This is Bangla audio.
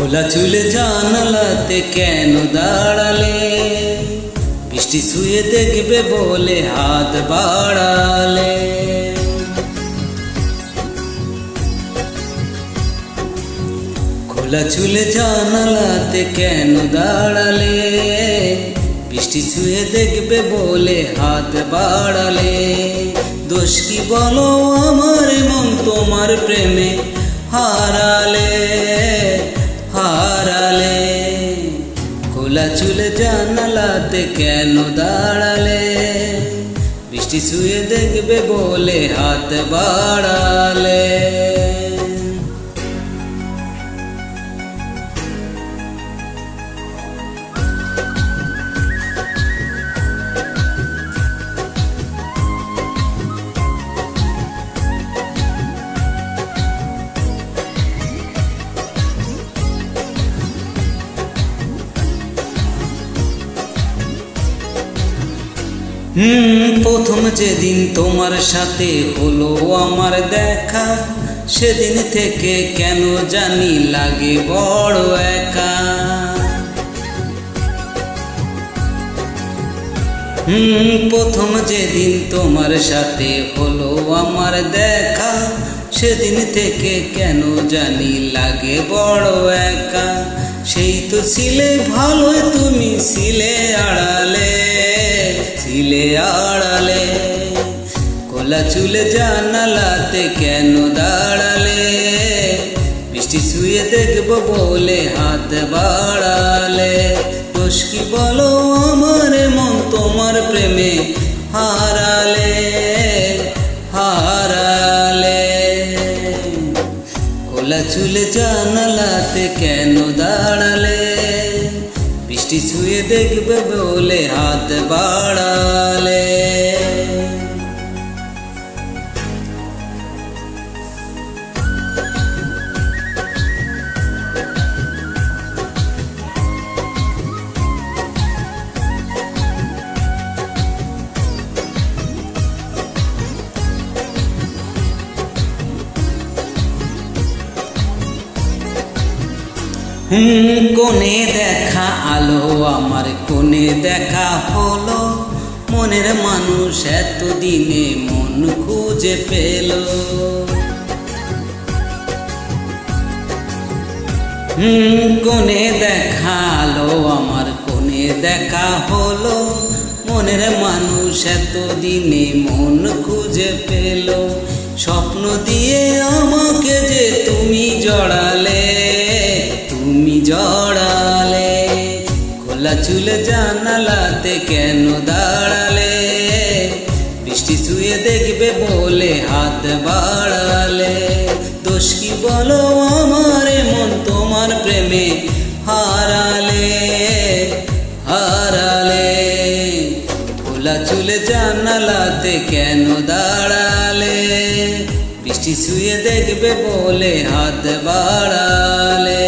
খোলা চুলে জানালাতে কেন দাঁড়ালে? বৃষ্টি ছুঁয়ে দেখবে বলে হাত বাড়ালে। খোলা চুলে জানালাতে কেন দাঁড়ালে? বৃষ্টি ছুঁয়ে দেখবে বলে হাত বাড়ালে। দোষ কি বলো আমার মন তোমার প্রেমে হারালে হারালে। খোলা চুলে জানালাতে কেন দাঁড়ালে? বৃষ্টি ছুঁয়ে দেখবে বলে হাত বাড়ালে। প্রথম যেদিন তোমার সাথে হলো আমার দেখা, সেদিন থেকে কেন জানি লাগে বড় একা। প্রথম যেদিন তোমার সাথে হলো আমার দেখা, সেদিন থেকে কেন জানি লাগে বড় একা। সেই তো ছিলে ভালো, তুমি ছিলে আড়ালে ছিলে আড়ালে। খোলা চুলে জানালাতে কেন দাঁড়ালে? বৃষ্টি ছুঁয়ে দেখবো বলে হাত বাড়ালে। দোষ কি বলো আমার মন তোমার প্রেমে হারালে হারালে। খোলা চুলে জানালাতে কেন দাঁড়ালে? বৃষ্টি ছুঁয়ে দেখবে বলে হাত বাড়ালে। কোণে দেখা আলো আমার কোণে দেখা হলো। মনের মানুষ এতদিনে মন খুঁজে পেল। কোণে দেখা আলো আমার কোণে দেখা হলো। মনের মানুষ এতদিনে মন খুঁজে পেল। স্বপ্ন দিয়ে আমাকে যে তুমি জড়ালে তুমি জড়ালে। খোলা চুলে জানালাতে কেন দাঁড়ালে? বৃষ্টি ছুঁয়ে দেখবে বলে হাত বাড়ালে। দোষ কি বলো আমার মন তোমার প্রেমে হারালে হারালে। খোলা চুলে জানালাতে কেন দাঁড়ালে? বৃষ্টি ছুঁয়ে দেখবে বলে হাত বাড়ালে।